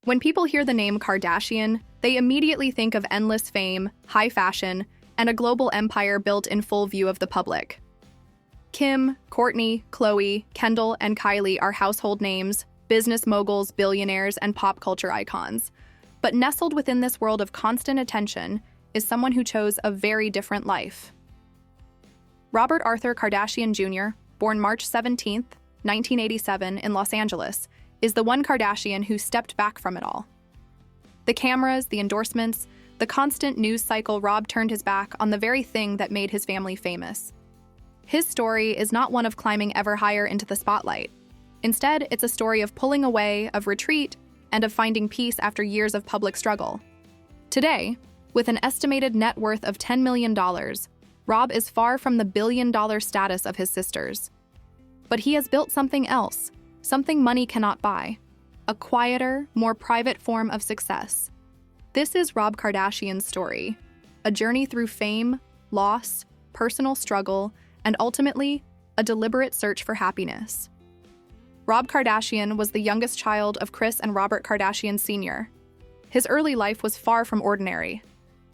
When people hear the name Kardashian, they immediately think of endless fame, high fashion, and a global empire built in full view of the public. Kim, Kourtney, Khloé, Kendall, and Kylie are household names, business moguls, billionaires, and pop culture icons. But nestled within this world of constant attention is someone who chose a very different life. Robert Arthur Kardashian Jr., born March 17, 1987, in Los Angeles, is the one Kardashian who stepped back from it all. The cameras, the endorsements, the constant news cycle. Rob turned his back on the very thing that made his family famous. His story is not one of climbing ever higher into the spotlight. Instead, it's a story of pulling away, of retreat, and of finding peace after years of public struggle. Today, with an estimated net worth of $10 million, Rob is far from the billion-dollar status of his sisters. But he has built something else, something money cannot buy, a quieter, more private form of success. This is Rob Kardashian's story, a journey through fame, loss, personal struggle, and ultimately, a deliberate search for happiness. Rob Kardashian was the youngest child of Kris and Robert Kardashian Sr. His early life was far from ordinary.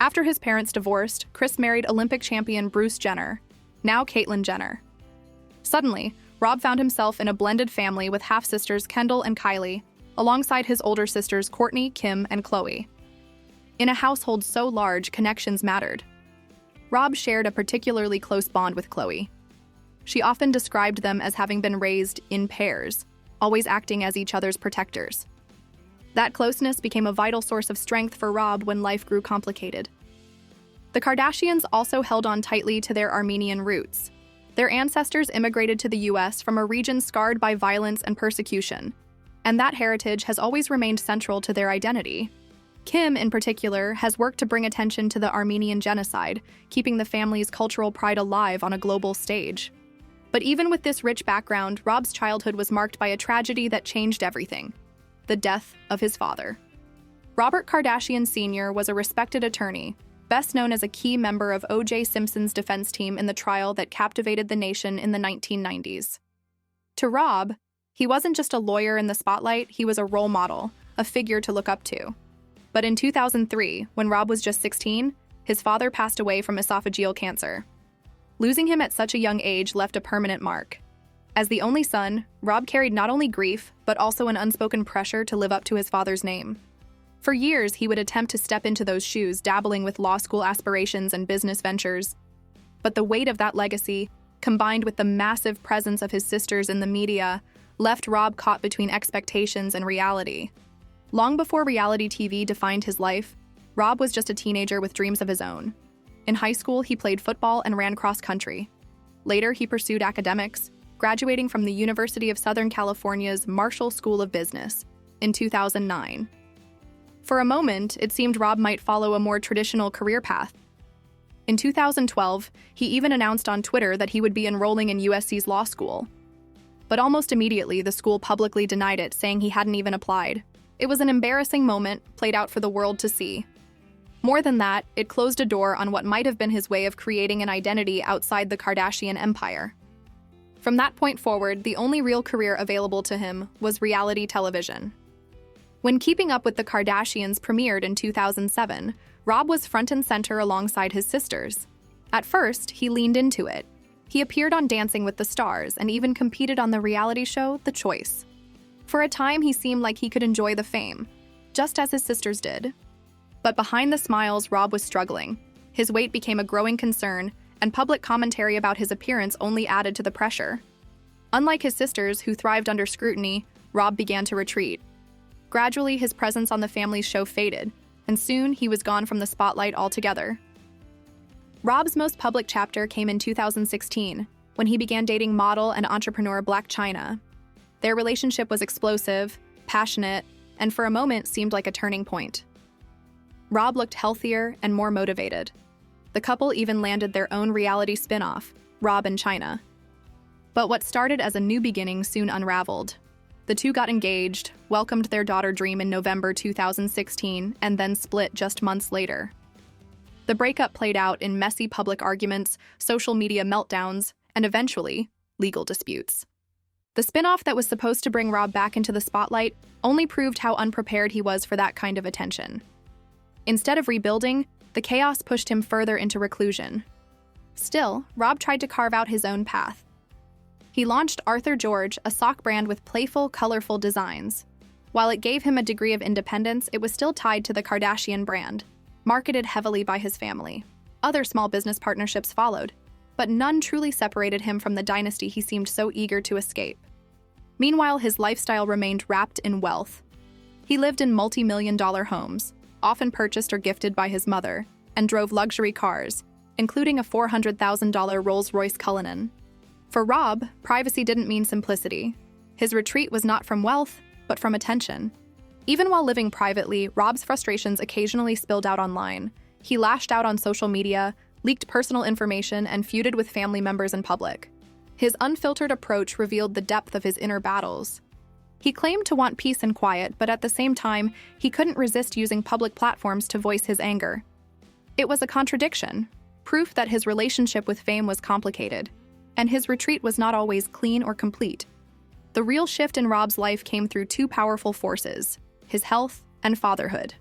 After his parents divorced, Kris married Olympic champion Bruce Jenner, now Caitlyn Jenner. Suddenly, Rob found himself in a blended family with half-sisters Kendall and Kylie, alongside his older sisters Kourtney, Kim, and Khloé. In a household so large, connections mattered. Rob shared a particularly close bond with Khloé. She often described them as having been raised in pairs, always acting as each other's protectors. That closeness became a vital source of strength for Rob when life grew complicated. The Kardashians also held on tightly to their Armenian roots. Their ancestors immigrated to the U.S. from a region scarred by violence and persecution, and that heritage has always remained central to their identity. Kim, in particular, has worked to bring attention to the Armenian genocide, keeping the family's cultural pride alive on a global stage. But even with this rich background, Rob's childhood was marked by a tragedy that changed everything: the death of his father. Robert Kardashian Sr. was a respected attorney, best known as a key member of O.J. Simpson's defense team in the trial that captivated the nation in the 1990s. To Rob, he wasn't just a lawyer in the spotlight, he was a role model, a figure to look up to. But in 2003, when Rob was just 16, his father passed away from esophageal cancer. Losing him at such a young age left a permanent mark. As the only son, Rob carried not only grief, but also an unspoken pressure to live up to his father's name. For years, he would attempt to step into those shoes, dabbling with law school aspirations and business ventures. But the weight of that legacy, combined with the massive presence of his sisters in the media, left Rob caught between expectations and reality. Long before reality TV defined his life, Rob was just a teenager with dreams of his own. In high school, he played football and ran cross-country. Later, he pursued academics, graduating from the University of Southern California's Marshall School of Business in 2009. For a moment, it seemed Rob might follow a more traditional career path. In 2012, he even announced on Twitter that he would be enrolling in USC's law school. But almost immediately, the school publicly denied it, saying he hadn't even applied. It was an embarrassing moment, played out for the world to see. More than that, it closed a door on what might have been his way of creating an identity outside the Kardashian empire. From that point forward, the only real career available to him was reality television. When Keeping Up with the Kardashians premiered in 2007, Rob was front and center alongside his sisters. At first, he leaned into it. He appeared on Dancing with the Stars and even competed on the reality show The Choice. For a time, he seemed like he could enjoy the fame, just as his sisters did. But behind the smiles, Rob was struggling. His weight became a growing concern, and public commentary about his appearance only added to the pressure. Unlike his sisters, who thrived under scrutiny, Rob began to retreat. Gradually, his presence on the family's show faded, and soon he was gone from the spotlight altogether. Rob's most public chapter came in 2016, when he began dating model and entrepreneur Blac Chyna. Their relationship was explosive, passionate, and for a moment seemed like a turning point. Rob looked healthier and more motivated. The couple even landed their own reality spin-off, Rob and Chyna. But what started as a new beginning soon unraveled. The two got engaged, welcomed their daughter Dream in November 2016, and then split just months later. The breakup played out in messy public arguments, social media meltdowns, and eventually, legal disputes. The spin-off that was supposed to bring Rob back into the spotlight only proved how unprepared he was for that kind of attention. Instead of rebuilding, the chaos pushed him further into reclusion. Still, Rob tried to carve out his own path. He launched Arthur George, a sock brand with playful, colorful designs. While it gave him a degree of independence, it was still tied to the Kardashian brand, marketed heavily by his family. Other small business partnerships followed, but none truly separated him from the dynasty he seemed so eager to escape. Meanwhile, his lifestyle remained wrapped in wealth. He lived in multi-million-dollar homes, often purchased or gifted by his mother, and drove luxury cars, including a $400,000 Rolls-Royce Cullinan. For Rob, privacy didn't mean simplicity. His retreat was not from wealth, but from attention. Even while living privately, Rob's frustrations occasionally spilled out online. He lashed out on social media, leaked personal information, and feuded with family members in public. His unfiltered approach revealed the depth of his inner battles. He claimed to want peace and quiet, but at the same time, he couldn't resist using public platforms to voice his anger. It was a contradiction, proof that his relationship with fame was complicated, and his retreat was not always clean or complete. The real shift in Rob's life came through two powerful forces: his health and fatherhood.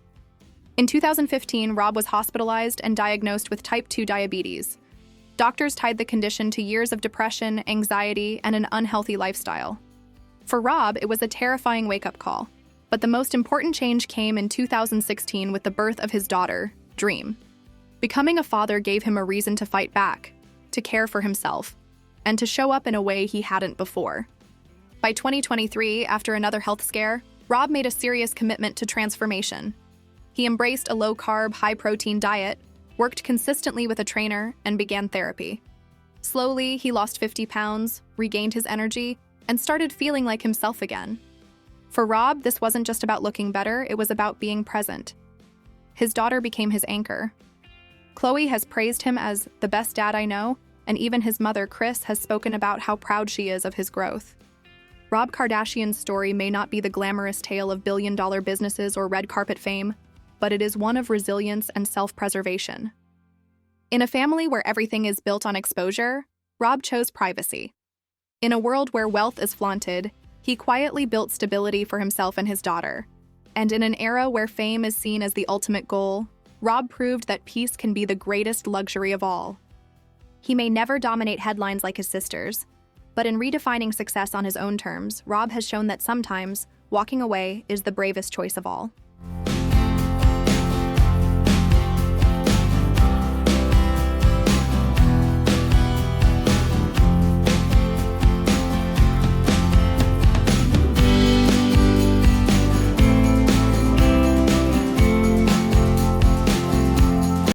In 2015, Rob was hospitalized and diagnosed with type 2 diabetes. Doctors tied the condition to years of depression, anxiety, and an unhealthy lifestyle. For Rob, it was a terrifying wake-up call. But the most important change came in 2016 with the birth of his daughter, Dream. Becoming a father gave him a reason to fight back, to care for himself, and to show up in a way he hadn't before. By 2023, after another health scare, Rob made a serious commitment to transformation. He embraced a low-carb, high-protein diet, worked consistently with a trainer, and began therapy. Slowly, he lost 50 pounds, regained his energy, and started feeling like himself again. For Rob, this wasn't just about looking better, it was about being present. His daughter became his anchor. Khloé has praised him as the best dad I know, and even his mother, Kris, has spoken about how proud she is of his growth. Rob Kardashian's story may not be the glamorous tale of billion-dollar businesses or red carpet fame, but it is one of resilience and self-preservation. In a family where everything is built on exposure, Rob chose privacy. In a world where wealth is flaunted, he quietly built stability for himself and his daughter. And in an era where fame is seen as the ultimate goal, Rob proved that peace can be the greatest luxury of all. He may never dominate headlines like his sisters, but in redefining success on his own terms, Rob has shown that sometimes walking away is the bravest choice of all.